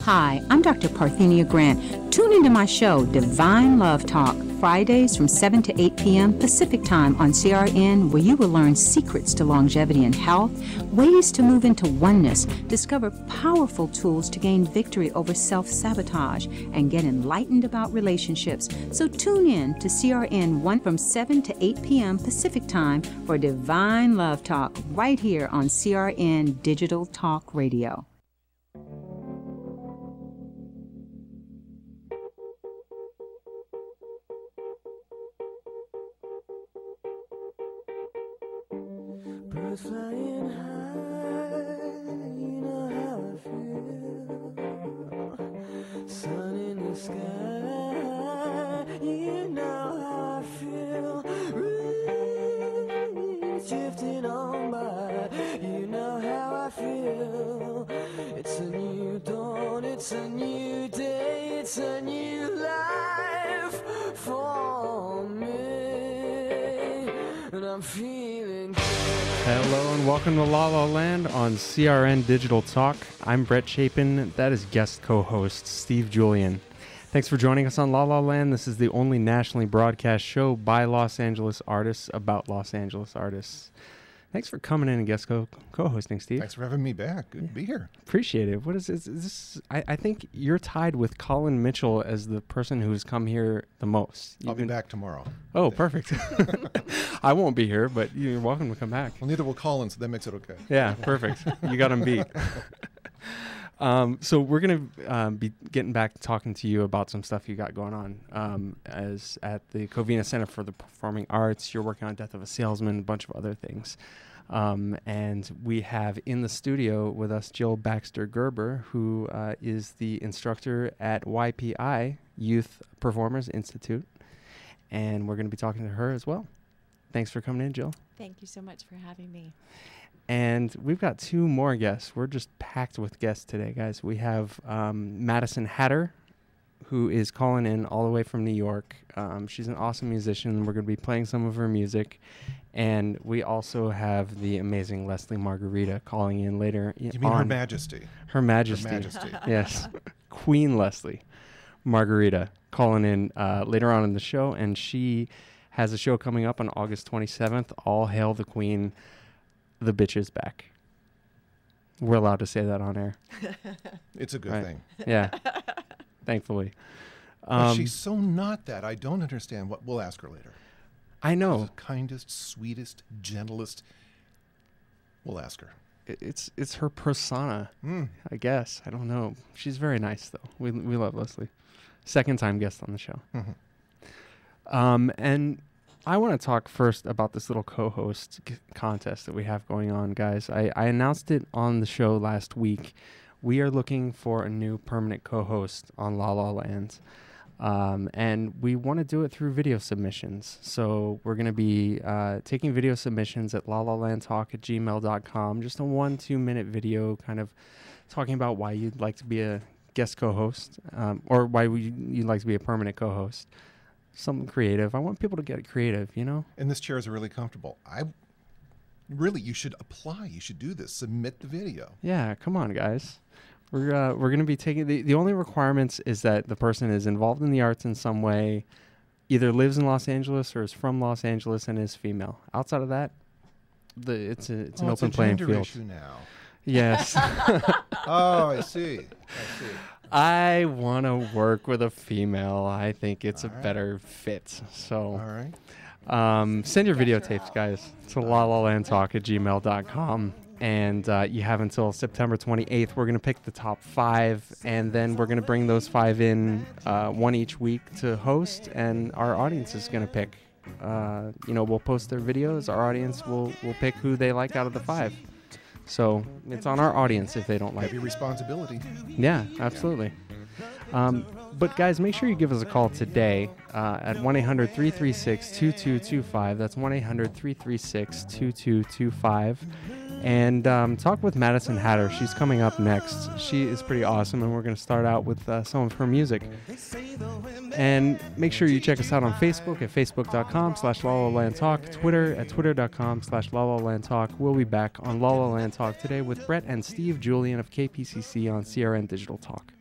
Hi, I'm Dr. Parthenia Grant. Tune into my show, Divine Love Talk, Fridays from 7 to 8 p.m. Pacific Time on CRN, where you will learn secrets to longevity and health, ways to move into oneness, discover powerful tools to gain victory over self-sabotage, and get enlightened about relationships. So tune in to CRN 1 from 7 to 8 p.m. Pacific Time for Divine Love Talk, right here on CRN Digital Talk Radio. Birds flying high, you know how I feel. Sun in the sky, you know how I feel. Rain drifting on by, you know how I feel. It's a new dawn, it's a new day, it's a new life for me, and I'm feeling good. Hello and welcome to La La Land on CRN Digital Talk. I'm Brett Chapin. That is guest co-host Steve Julian. Thanks for joining us on La La Land. This is the only nationally broadcast show by Los Angeles artists about Los Angeles artists. Thanks for coming in and guest co-hosting, Steve. Thanks for having me back. Good to be here. Appreciate it. What is this? I think you're tied with Colin Mitchell as the person who's come here the most. I'll be back tomorrow. Oh, perfect. I won't be here, but you're welcome to come back. Well, neither will Colin, so that makes it okay. Yeah, perfect. You got him beat. So we're going to be getting back to talking to you about some stuff you got going on as at the Covina Center for the Performing Arts. You're working on Death of a Salesman, a bunch of other things. And we have in the studio with us Jill Baxter Gerber, who is the instructor at YPI, Youth Performers Institute. And we're going to be talking to her as well. Thanks for coming in, Jill. Thank you so much for having me. And we've got two more guests. We're just packed with guests today, guys. We have Madison Hatter, who is calling in all the way from New York. She's an awesome musician. We're going to be playing some of her music. And we also have the amazing Leslie Margarita calling in later. You mean Her Majesty? Her Majesty. Her Majesty. Yes. Queen Leslie Margarita calling in later on in the show. And she has a show coming up on August 27th. All Hail the Queen. The bitch is back. We're allowed to say that on air. It's a good thing. Yeah. Thankfully. But she's so not that. I don't understand. What we'll ask her later. I know. She's the kindest, sweetest, gentlest. We'll ask her. It's her persona, I guess. I don't know. She's very nice, though. We love Leslie. Second time guest on the show. Mm-hmm. And I want to talk first about this little co-host contest that we have going on, guys. I announced it on the show last week. We are looking for a new permanent co-host on La La Land. And we want to do it through video submissions. So we're going to be taking video submissions at lalalandtalk@gmail.com. Just a 1-2 minute video kind of talking about why you'd like to be a guest co-host or why you'd like to be a permanent co-host. Something creative. I want people to get creative, you know? And this chair is really comfortable. You should apply. You should do this. Submit the video. Yeah, come on, guys. We're going to be taking... The only requirements is that the person is involved in the arts in some way, either lives in Los Angeles or is from Los Angeles and is female. Outside of that, it's an open playing field. It's a gender issue now. Yes. Oh, I see. I want to work with a female. I think it's a better fit. So, all right. Send your videotapes, guys, to lalalandtalk@gmail.com. And you have until September 28th. We're going to pick the top 5, and then we're going to bring those 5 in, one each week to host, and our audience is going to pick. We'll post their videos. Our audience will pick who they like out of the 5. So it's on our audience if they don't like it. Heavy responsibility. Yeah, absolutely. But guys, make sure you give us a call today at 1-800-336-2225. That's 1-800-336-2225. And talk with Madison Hatter. She's coming up next. She is pretty awesome, and we're going to start out with some of her music. And make sure you check us out on Facebook at facebook.com/LaLaLandTalk, Twitter at twitter.com/LaLaLandTalk. We'll be back on La La Land Talk today with Brett and Steve Julian of KPCC on CRN Digital Talk.